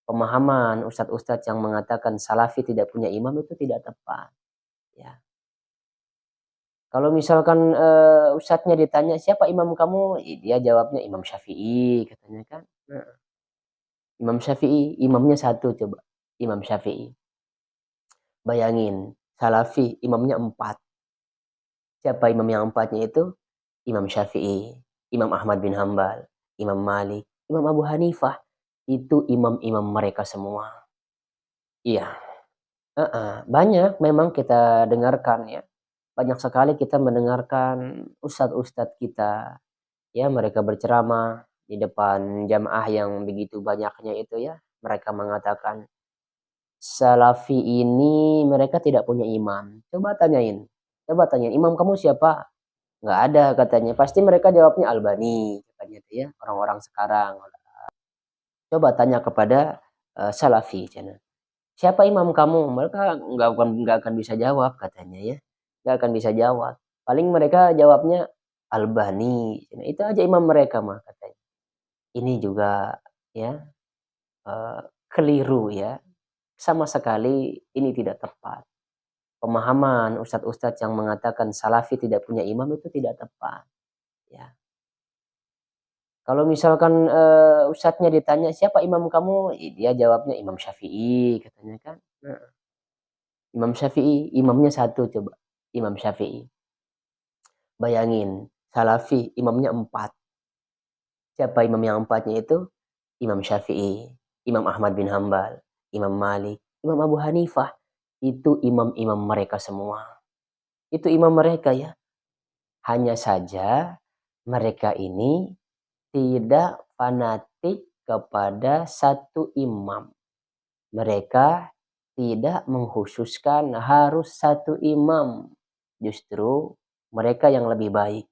Pemahaman ustadz-ustadz yang mengatakan salafi tidak punya imam itu tidak tepat. Ya. Kalau misalkan ustadznya ditanya siapa imam kamu, dia jawabnya Imam Syafi'i katanya kan. Nah, Imam Syafi'i, imamnya satu coba. Imam Syafi'i. Bayangin, salafi imamnya empat. Siapa imam yang empatnya itu? Imam Syafi'i, Imam Ahmad bin Hambal, Imam Malik, Imam Abu Hanifah. Itu imam-imam mereka semua. Iya, banyak memang kita dengarkan ya. Banyak sekali kita mendengarkan ustadz-ustadz kita. Ya, mereka berceramah di depan jamaah yang begitu banyaknya itu ya. Mereka mengatakan, Salafi ini mereka tidak punya imam. Coba tanyain, imam kamu siapa? Nggak ada katanya. Pasti mereka jawabnya Albani katanya tuh ya, orang-orang sekarang. Coba tanya kepada Salafi cina. Siapa imam kamu? Mereka nggak akan bisa jawab katanya ya. Nggak akan bisa jawab. Paling mereka jawabnya Albani. Cina. Itu aja imam mereka mah katanya. Ini juga ya keliru ya. Sama sekali ini tidak tepat. Pemahaman ustadz-ustadz yang mengatakan salafi tidak punya imam itu tidak tepat. Ya. Kalau misalkan ustadznya ditanya siapa imam kamu, dia jawabnya Imam Syafi'i katanya kan. Nah, Imam Syafi'i, imamnya satu coba. Imam Syafi'i. Bayangin, salafi imamnya empat. Siapa imam yang empatnya itu? Imam Syafi'i, Imam Ahmad bin Hambal, Imam Malik, Imam Abu Hanifah. Itu imam-imam mereka semua. Itu imam mereka ya. Hanya saja mereka ini tidak fanatik kepada satu imam. Mereka tidak mengkhususkan harus satu imam. Justru mereka yang lebih baik.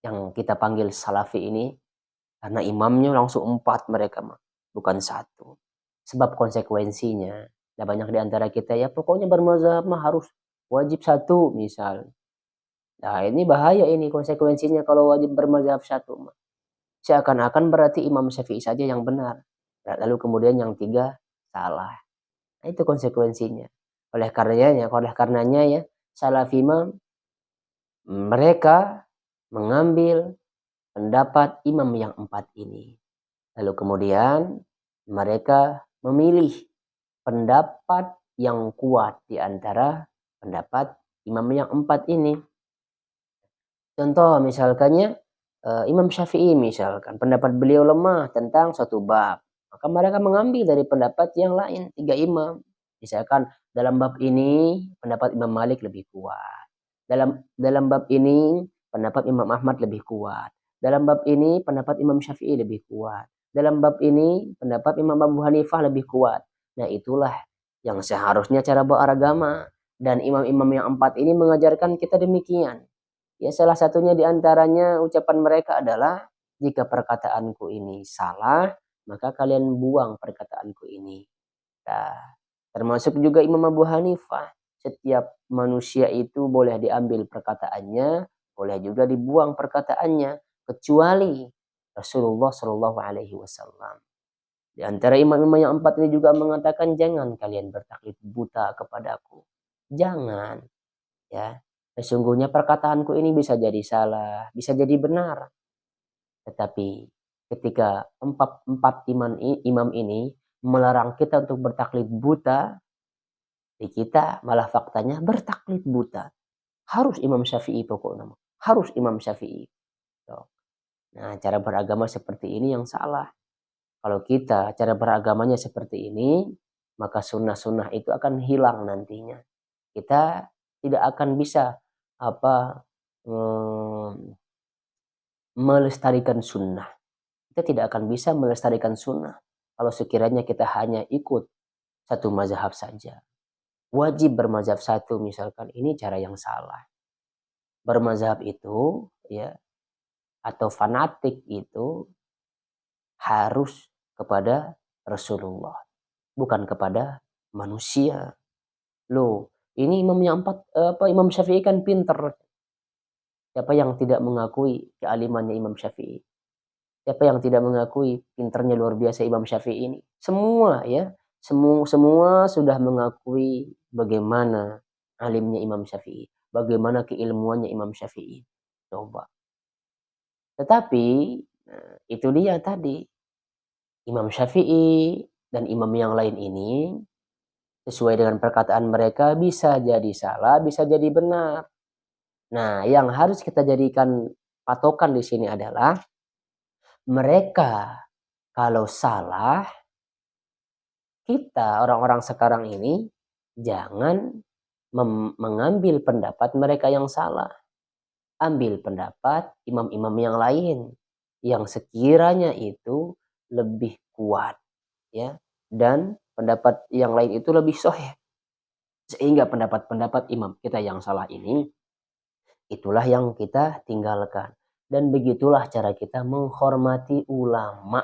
Yang kita panggil salafi ini. Karena imamnya langsung empat mereka mah. Bukan satu. Sebab konsekuensinya. Nah banyak di antara kita ya pokoknya bermazhab mah harus wajib satu misal. Nah ini bahaya ini konsekuensinya kalau wajib bermazhab satu. Seakan-akan berarti Imam Syafi'i saja yang benar. Lalu kemudian yang tiga salah. Nah, itu konsekuensinya. Oleh karenanya ya, Salafi mereka mengambil pendapat imam yang empat ini. Lalu kemudian mereka memilih pendapat yang kuat di antara pendapat imam yang empat ini. Contoh misalkannya Imam Syafi'i misalkan pendapat beliau lemah tentang suatu bab. Maka mereka mengambil dari pendapat yang lain, tiga imam. Misalkan dalam bab ini pendapat Imam Malik lebih kuat. Dalam bab ini pendapat Imam Ahmad lebih kuat. Dalam bab ini pendapat Imam Syafi'i lebih kuat. Dalam bab ini pendapat Imam Abu Hanifah lebih kuat. Nah itulah yang seharusnya cara beragama. Dan imam-imam yang empat ini mengajarkan kita demikian. Ya salah satunya di antaranya ucapan mereka adalah jika perkataanku ini salah, maka kalian buang perkataanku ini. Nah, termasuk juga Imam Abu Hanifah. Setiap manusia itu boleh diambil perkataannya, boleh juga dibuang perkataannya, kecuali Rasulullah Shallallahu Alaihi Wasallam. Di antara imam-imam yang empat ini juga mengatakan jangan kalian bertaklid buta kepadaku. Jangan, ya. Sesungguhnya perkataanku ini bisa jadi salah, bisa jadi benar. Tetapi ketika empat imam ini melarang kita untuk bertaklid buta, di kita malah faktanya bertaklid buta. Harus Imam Syafi'i pokoknya. Harus Imam Syafi'i. Nah, cara beragama seperti ini yang salah. Kalau kita cara beragamanya seperti ini, maka sunnah-sunnah itu akan hilang nantinya. Kita tidak akan bisa melestarikan sunnah. Kita tidak akan bisa melestarikan sunnah kalau sekiranya kita hanya ikut satu mazhab saja. Wajib bermazhab satu misalkan, ini cara yang salah. Bermazhab itu ya atau fanatik itu harus kepada Rasulullah, bukan kepada manusia. Loh, ini imam yang empat Imam Syafi'i kan pinter. Siapa yang tidak mengakui kealimannya Imam Syafi'i? Siapa yang tidak mengakui pinternya luar biasa Imam Syafi'i ini? Semua ya, semua sudah mengakui bagaimana alimnya Imam Syafi'i, bagaimana keilmuannya Imam Syafi'i. Coba. Tetapi itu dia tadi, Imam Syafi'i dan imam yang lain ini sesuai dengan perkataan mereka bisa jadi salah, bisa jadi benar. Nah, yang harus kita jadikan patokan di sini adalah mereka kalau salah, kita orang-orang sekarang ini jangan mengambil pendapat mereka yang salah. Ambil pendapat imam-imam yang lain yang sekiranya itu lebih kuat ya, dan pendapat yang lain itu lebih sahih. Sehingga pendapat-pendapat imam kita yang salah ini itulah yang kita tinggalkan. Dan begitulah cara kita menghormati ulama.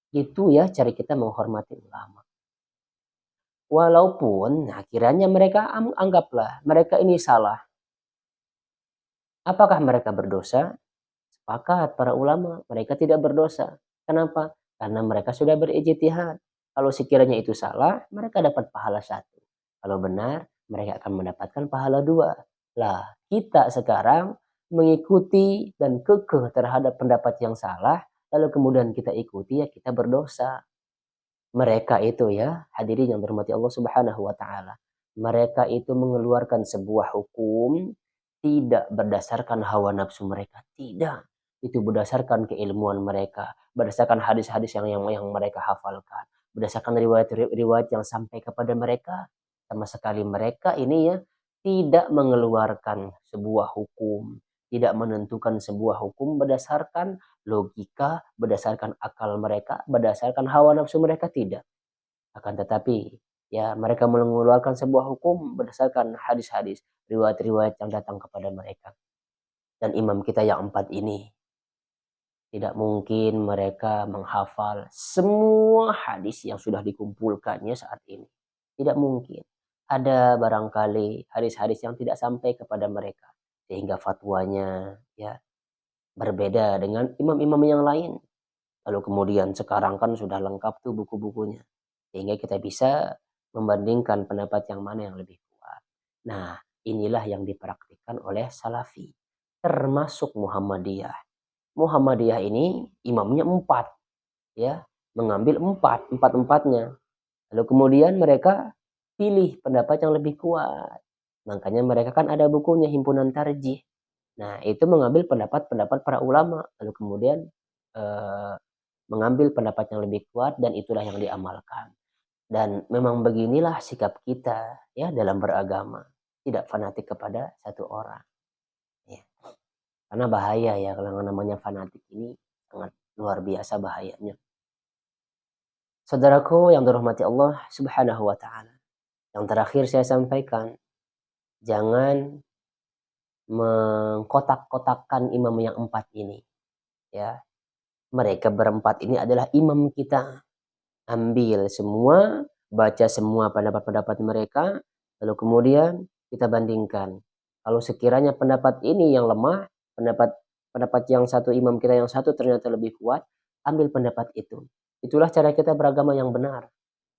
Itu ya cara kita menghormati ulama. Walaupun akhirnya mereka anggaplah mereka ini salah. Apakah mereka berdosa? Sepakat para ulama, mereka tidak berdosa. Kenapa? Karena mereka sudah berijtihad. Kalau sekiranya itu salah, mereka dapat pahala satu. Kalau benar, mereka akan mendapatkan pahala dua. Lah, kita sekarang mengikuti dan kekeh terhadap pendapat yang salah, lalu kemudian kita ikuti, ya kita berdosa. Mereka itu ya, hadirin yang dirahmati Allah Subhanahu wa taala. Mereka itu mengeluarkan sebuah hukum tidak berdasarkan hawa nafsu mereka, tidak. Itu berdasarkan keilmuan mereka, berdasarkan hadis-hadis yang mereka hafalkan, berdasarkan riwayat-riwayat yang sampai kepada mereka. Sama sekali mereka ini ya tidak mengeluarkan sebuah hukum, tidak menentukan sebuah hukum berdasarkan logika, berdasarkan akal mereka, berdasarkan hawa nafsu mereka, tidak. Akan tetapi ya mereka mengeluarkan sebuah hukum berdasarkan hadis-hadis, riwayat-riwayat yang datang kepada mereka. Dan imam kita yang empat ini tidak mungkin mereka menghafal semua hadis yang sudah dikumpulkannya saat ini. Tidak mungkin. Ada barangkali hadis-hadis yang tidak sampai kepada mereka. Sehingga fatwanya ya berbeda dengan imam-imam yang lain. Lalu kemudian sekarang kan sudah lengkap tuh buku-bukunya. Sehingga kita bisa membandingkan pendapat yang mana yang lebih kuat. Nah, inilah yang dipraktikkan oleh Salafi. Termasuk Muhammadiyah. Muhammadiyah ini imamnya empat. Ya, mengambil empat-empatnya. Lalu kemudian mereka pilih pendapat yang lebih kuat. Makanya mereka kan ada bukunya Himpunan Tarjih. Nah, itu mengambil pendapat-pendapat para ulama. Lalu kemudian eh, mengambil pendapat yang lebih kuat dan itulah yang diamalkan. Dan memang beginilah sikap kita ya dalam beragama. Tidak fanatik kepada satu orang. Ya. Karena bahaya ya kalau namanya fanatik ini sangat luar biasa bahayanya. Saudaraku yang dirahmati Allah Subhanahu wa taala. Yang terakhir saya sampaikan, jangan mengkotak-kotakkan imam yang empat ini. Ya, mereka berempat ini adalah imam kita. Ambil semua, baca semua pendapat-pendapat mereka, lalu kemudian kita bandingkan. Kalau sekiranya pendapat ini yang lemah, pendapat yang satu imam kita yang satu ternyata lebih kuat, ambil pendapat itu. Itulah cara kita beragama yang benar.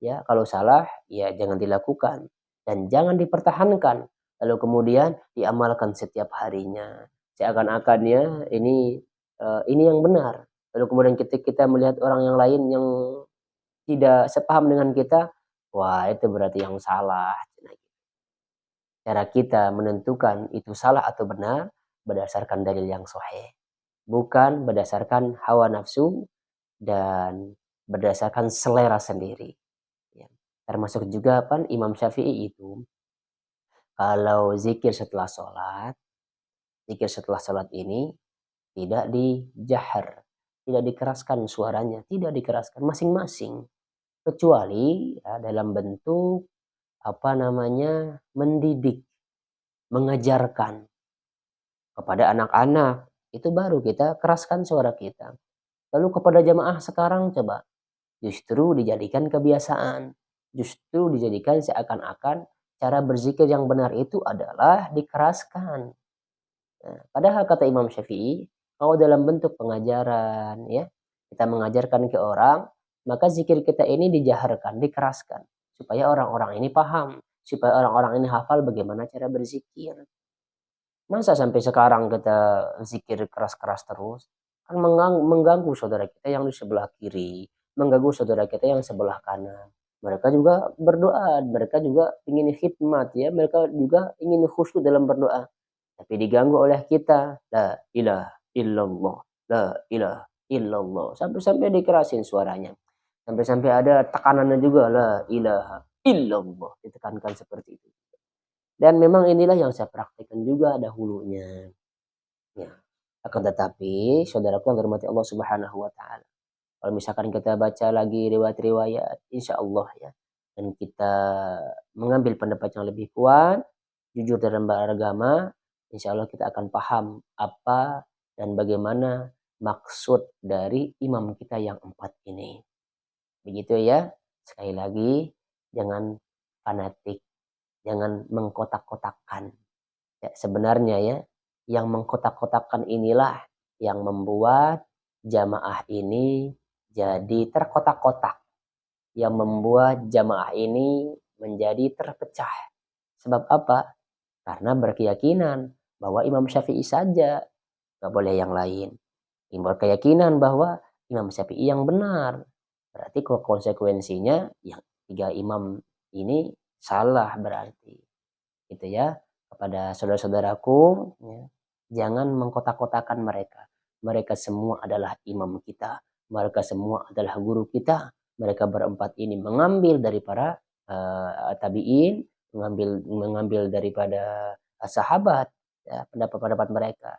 Ya, kalau salah, ya jangan dilakukan dan jangan dipertahankan. Lalu kemudian diamalkan setiap harinya. Seakan-akannya ini yang benar. Lalu kemudian kita melihat orang yang lain yang tidak sepaham dengan kita, wah itu berarti yang salah. Cara kita menentukan itu salah atau benar berdasarkan dalil yang sahih, bukan berdasarkan hawa nafsu dan berdasarkan selera sendiri. Ya. Termasuk juga Imam Syafi'i itu kalau zikir setelah sholat ini tidak dijahar, tidak dikeraskan suaranya, tidak dikeraskan masing-masing. Kecuali ya, dalam bentuk mendidik, mengajarkan kepada anak-anak, itu baru kita keraskan suara kita. Lalu kepada jamaah sekarang coba, justru dijadikan kebiasaan, justru dijadikan seakan-akan cara berzikir yang benar itu adalah dikeraskan. Nah, padahal kata Imam Syafi'i, kalau dalam bentuk pengajaran ya, kita mengajarkan ke orang, maka zikir kita ini dijaharkan, dikeraskan, supaya orang-orang ini paham, supaya orang-orang ini hafal bagaimana cara berzikir. Masa sampai sekarang kita zikir keras-keras terus, kan mengganggu saudara kita yang di sebelah kiri, mengganggu saudara kita yang sebelah kanan. Mereka juga berdoa, mereka juga ingin khidmat ya, mereka juga ingin khusyuk dalam berdoa. Tapi diganggu oleh kita, la ilaha illallah, la ilaha illallah. Sampai-sampai dikerasin suaranya. Sampai-sampai ada tekanannya juga, la ilaha illallah. Ditekankan seperti itu. Dan memang inilah yang saya praktekkan juga dahulunya. Ya. Akan tetapi, saudaraku yang hormati Allah Subhanahu wa taala. Kalau misalkan kita baca lagi riwayat-riwayat, insya Allah ya. Dan kita mengambil pendapat yang lebih kuat, jujur dalam beragama, insya Allah kita akan paham apa dan bagaimana maksud dari imam kita yang 4 ini. Begitu ya. Sekali lagi, jangan fanatik. Jangan mengkotak-kotakkan. Ya, sebenarnya ya, yang mengkotak-kotakkan inilah yang membuat jamaah ini jadi terkotak-kotak. Yang membuat jamaah ini menjadi terpecah. Sebab apa? Karena berkeyakinan bahwa Imam Syafi'i saja, nggak boleh yang lain. Berkeyakinan bahwa Imam Syafi'i yang benar. Berarti konsekuensinya yang 3 imam ini salah berarti. Gitu ya. Kepada saudara-saudaraku, ya, jangan mengkotak-kotakan mereka. Mereka semua adalah imam kita. Mereka semua adalah guru kita. Mereka berempat ini mengambil dari para tabi'in, mengambil daripada sahabat, ya, pendapat-pendapat mereka.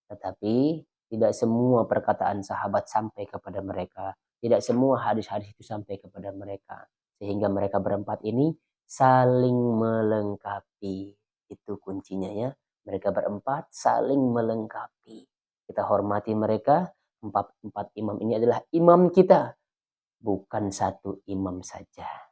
Tetapi tidak semua perkataan sahabat sampai kepada mereka. Tidak semua hadis-hadis itu sampai kepada mereka. Sehingga mereka berempat ini saling melengkapi. Itu kuncinya ya. Mereka berempat saling melengkapi. Kita hormati mereka. Empat imam ini adalah imam kita. Bukan satu imam saja.